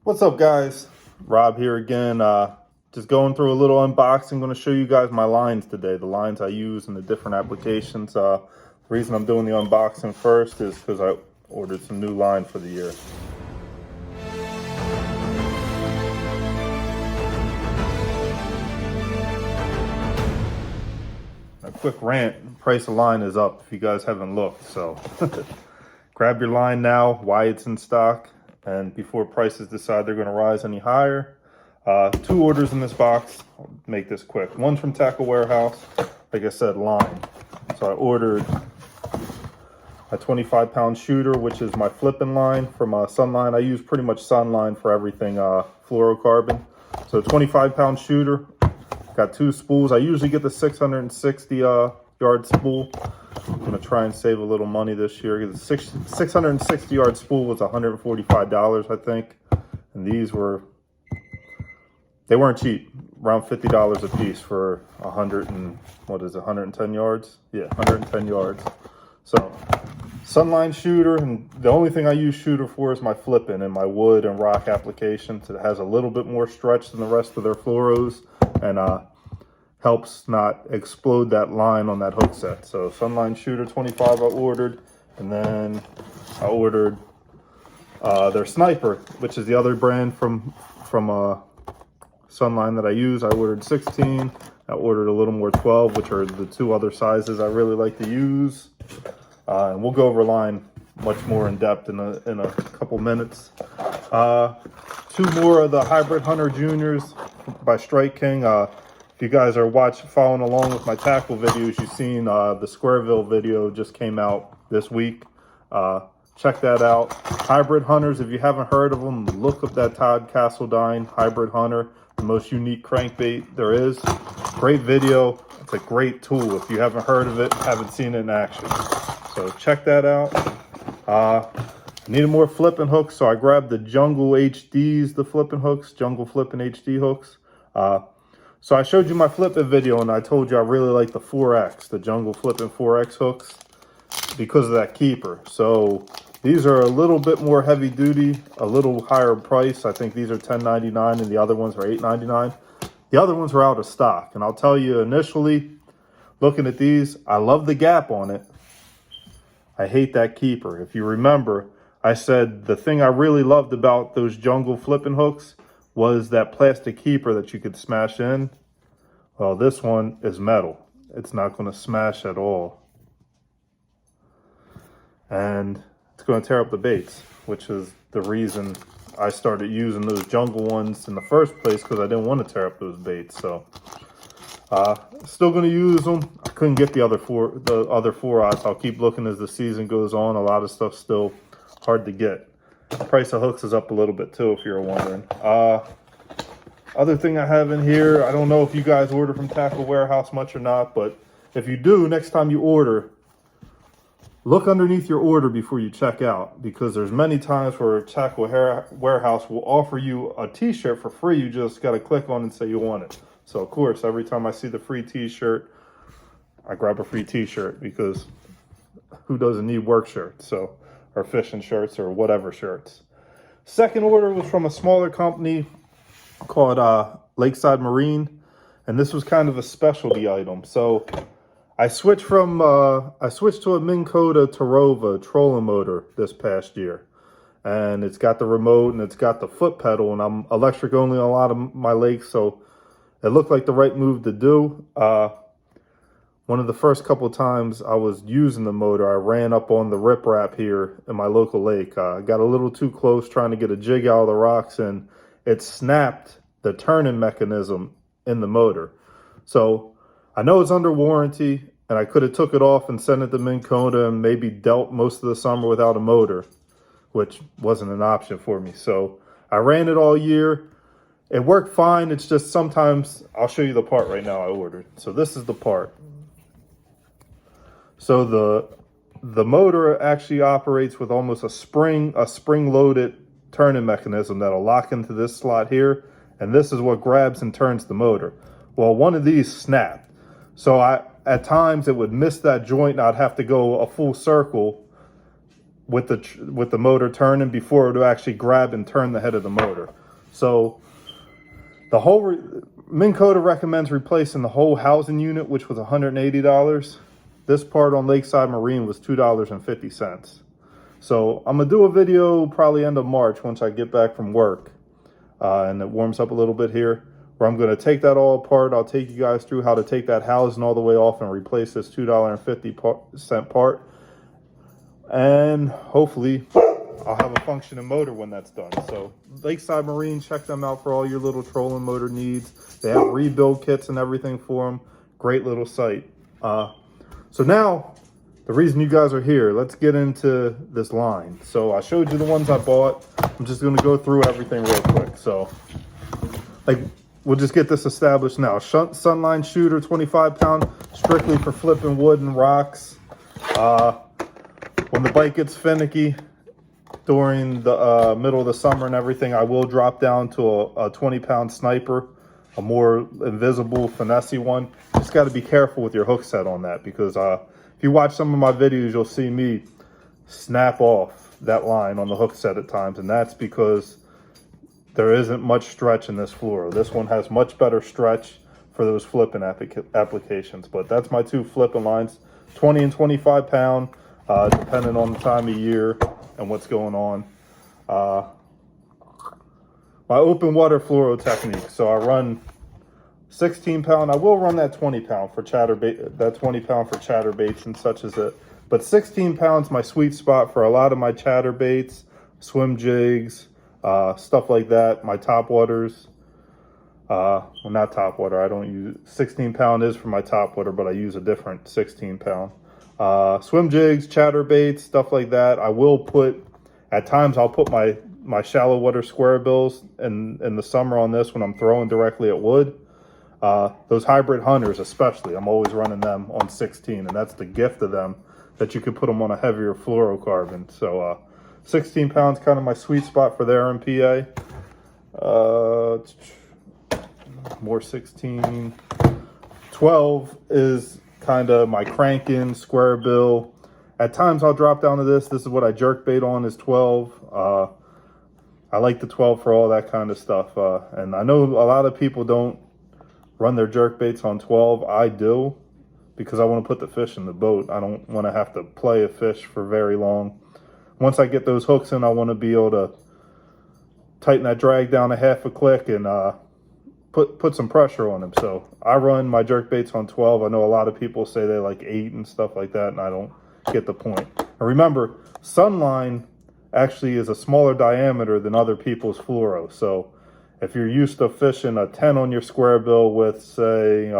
What's up, guys? Rob here again. Just going through a little unboxing. Going to show you guys my lines today, the lines I use in the different applications. The reason I'm doing the unboxing first is because I ordered some new line for the year. A quick rant, price of line is up if you guys haven't looked, so grab your line now, why it's in stock, and before prices decide they're going to rise any higher. Two orders in this box. I'll make this quick. One's from Tackle Warehouse, like I said, line. So I ordered a 25-pound shooter, which is my flipping line from Sunline. I use pretty much Sunline for everything fluorocarbon. So 25-pound shooter. Got two spools. I usually get the 660 yard spool. I'm gonna try and save a little money this year. The 660 yard spool was $145, I think, and these they weren't cheap. Around $50 a piece for 110 yards? Yeah, 110 yards. So Sunline shooter, and the only thing I use shooter for is my flipping and my wood and rock applications. It has a little bit more stretch than the rest of their fluoros, and helps not explode that line on that hook set. So Sunline shooter 25 I ordered, and then I ordered their sniper, which is the other brand from Sunline that I use. I ordered 16. I ordered a little more 12, which are the two other sizes I really like to use. And we'll go over line much more in depth in a couple minutes. Two more of the Hybrid Hunter Juniors by Strike King. If you guys are following along with my tackle videos, you've seen the Squareville video just came out this week. Check that out. Hybrid Hunters, if you haven't heard of them, look up that Todd Castledine Hybrid Hunter, the most unique crankbait there is. Great video. It's a great tool. If you haven't heard of it, haven't seen it in action. So check that out. Needed more flipping hooks, so I grabbed the Jungle HDs, the flipping hooks, Jungle Flipping HD hooks. So I showed you my flipping video, and I told you I really like the 4X, the Jungle Flipping 4X hooks, because of that keeper. So these are a little bit more heavy duty, a little higher price. I think these are $10.99 and the other ones are $8.99. The other ones are out of stock. And I'll tell you, initially, looking at these, I love the gap on it. I hate that keeper. If you remember, I said the thing I really loved about those Jungle Flipping hooks was that plastic keeper that you could smash in. Well, this one is metal. It's not going to smash at all. And it's going to tear up the baits, which is the reason I started using those Jungle ones in the first place, because I didn't want to tear up those baits. So still going to use them. I couldn't get the other 4-aughts. I'll keep looking as the season goes on. A lot of stuff's still hard to get. The price of hooks is up a little bit too, if you're wondering. Other thing I have in here, I don't know if you guys order from Tackle Warehouse much or not, but if you do, next time you order, look underneath your order before you check out, because there's many times where Tackle Warehouse will offer you a t-shirt for free. You just got to click on and say you want it. So of course, every time I see the free t-shirt, I grab a free t-shirt, because who doesn't need work shirts? So, or fishing shirts or whatever shirts. Second order was from a smaller company called Lakeside Marine, and this was kind of a specialty item. So I switched to a Minn Kota Tarova trolling motor this past year, and it's got the remote and it's got the foot pedal, and I'm electric only on a lot of my lakes, so it looked like the right move to do. One of the first couple of times I was using the motor, I ran up on the riprap here in my local lake. I got a little too close trying to get a jig out of the rocks, and it snapped the turning mechanism in the motor. So I know it's under warranty, and I could have took it off and sent it to Minn Kota and maybe dealt most of the summer without a motor, which wasn't an option for me. So I ran it all year. It worked fine. It's just sometimes, I'll show you the part right now I ordered. So this is the part. So the motor actually operates with almost a spring-loaded turning mechanism that'll lock into this slot here, and this is what grabs and turns the motor. Well, one of these snapped. So at times it would miss that joint, and I'd have to go a full circle with the motor turning before it would actually grab and turn the head of the motor. So the whole Minn Kota recommends replacing the whole housing unit, which was $180. This part on Lakeside Marine was $2.50. So I'm gonna do a video probably end of March once I get back from work and it warms up a little bit here, where I'm gonna take that all apart. I'll take you guys through how to take that housing all the way off and replace this $2.50 part. And hopefully I'll have a functioning motor when that's done. So Lakeside Marine, check them out for all your little trolling motor needs. They have rebuild kits and everything for them. Great little site. So now, the reason you guys are here, let's get into this line. So I showed you the ones I bought. I'm just gonna go through everything real quick. So like, we'll just get this established now. Sunline shooter, 25 pound, strictly for flipping wood and rocks. When the bike gets finicky during the middle of the summer and everything, I will drop down to a 20 pound sniper, a more invisible, finessey one. Just got to be careful with your hook set on that, because if you watch some of my videos, you'll see me snap off that line on the hook set at times, and that's because there isn't much stretch in this fluoro. This one has much better stretch for those flipping applications. But that's my two flipping lines, 20 and 25 pound. Depending on the time of year and what's going on. My open water fluoro technique. So I run 16 pound. I will run that 20 pound for chatterbait, that 20 pound for chatterbaits and such as it. But 16 pounds my sweet spot for a lot of my chatterbaits, swim jigs, stuff like that. My top waters. Well, not top water. I don't use 16 pound is for my top water, but I use a different 16 pound. Swim jigs, chatterbaits, stuff like that. I will put, at times I'll put my shallow water square bills in the summer on this when I'm throwing directly at wood. Those hybrid hunters especially, I'm always running them on 16, and that's the gift of them, that you could put them on a heavier fluorocarbon. So 16 pounds, kind of my sweet spot for their MPA. More 16. 12 is kind of my cranking square bill. At times I'll drop down to this. This is what I jerk bait on, is 12. I like the 12 for all that kind of stuff. And I know a lot of people don't run their jerk baits on 12. I do, because I want to put the fish in the boat. I don't want to have to play a fish for very long. Once I get those hooks in, I want to be able to tighten that drag down a half a click and put some pressure on them. So I run my jerk baits on 12. I know a lot of people say they like 8 and stuff like that, and I don't get the point. And remember, Sunline actually is a smaller diameter than other people's fluoro. So if you're used to fishing a 10 on your square bill with, say,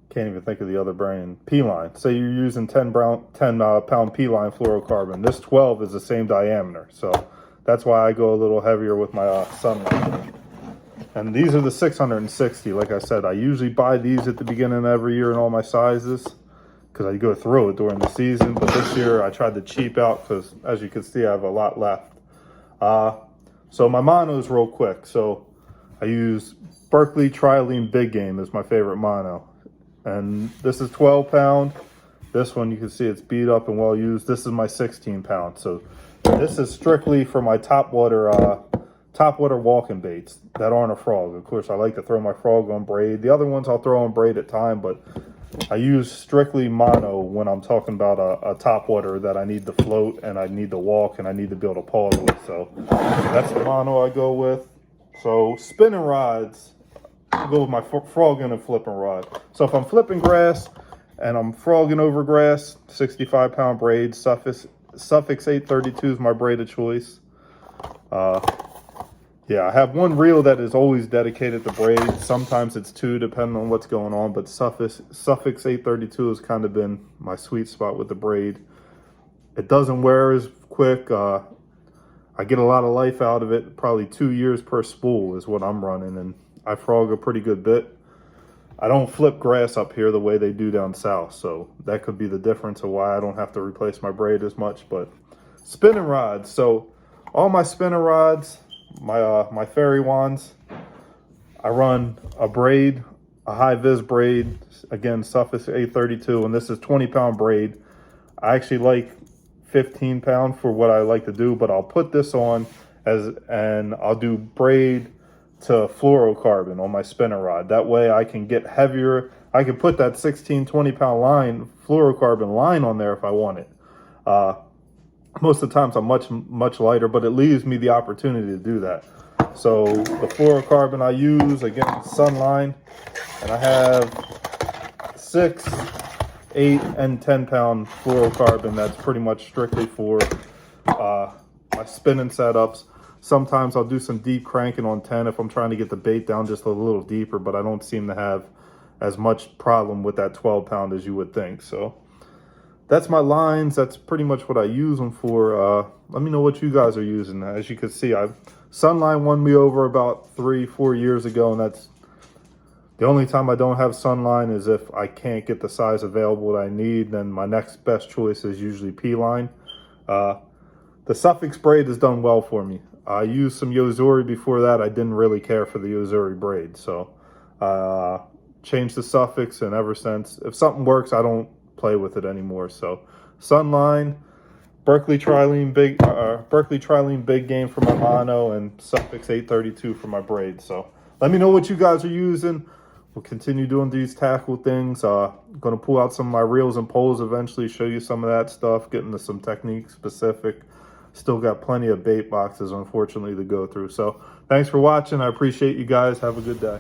can't even think of the other brand, P-line. Say you're using 10 pound P-line fluorocarbon. This 12 is the same diameter. So that's why I go a little heavier with my Sunline. And these are the 660. Like I said, I usually buy these at the beginning of every year in all my sizes, because I go through it during the season. But this year I tried to cheap out, because as you can see, I have a lot left. So my monos real quick. So I use Berkeley Trilene Big Game is my favorite mono. And this is 12 pound. This one, you can see it's beat up and well used. This is my 16 pound. So this is strictly for my top water walking baits that aren't a frog. Of course, I like to throw my frog on braid. The other ones I'll throw on braid at time, but I use strictly mono when I'm talking about a top water that I need to float and I need to walk and I need to be able to pause with. So that's the mono I go with. So spinning rods, I go with my frogging and flipping rod. So if I'm flipping grass and I'm frogging over grass, 65 pound braid, Suffix 832 is my braid of choice. Yeah, I have one reel that is always dedicated to braid. Sometimes it's 2, depending on what's going on. But Suffix 832 has kind of been my sweet spot with the braid. It doesn't wear as quick. I get a lot of life out of it. Probably 2 years per spool is what I'm running. And I frog a pretty good bit. I don't flip grass up here the way they do down south. So that could be the difference of why I don't have to replace my braid as much. But spinning rods. So all my spinning rods, my fairy wands, I run a braid, a high vis braid, again Suffix 832, and this is 20 pound braid. I actually like 15 pound for what I like to do, but I'll put this on and I'll do braid to fluorocarbon on my spinner rod. That way I can get heavier. I can put that 16, 20 pound line, fluorocarbon line on there if I want it. Most of the times I'm much lighter, but it leaves me the opportunity to do that. So the fluorocarbon I use, again, Sunline, and I have 6, 8, and 10 pound fluorocarbon. That's pretty much strictly for my spinning setups. Sometimes I'll do some deep cranking on 10 if I'm trying to get the bait down just a little deeper, but I don't seem to have as much problem with that 12 pound as you would think. So that's my lines. That's pretty much what I use them for. Let me know what you guys are using. As you can see, Sunline won me over about 3-4 years ago, and that's the only time I don't have Sunline is if I can't get the size available that I need. Then my next best choice is usually P-line. The suffix braid has done well for me. I used some Yozuri before that. I didn't really care for the Yozuri braid, so changed the suffix, and ever since, if something works, I don't play with it anymore. So Sunline, Berkeley Trilene big game for my mono, and suffix 832 for my braid. So let me know what you guys are using. We'll continue doing these tackle things. I'm going to pull out some of my reels and poles eventually, show you some of that stuff, get into some technique specific. Still got plenty of bait boxes, unfortunately, to go through. So thanks for watching. I appreciate you guys. Have a good day.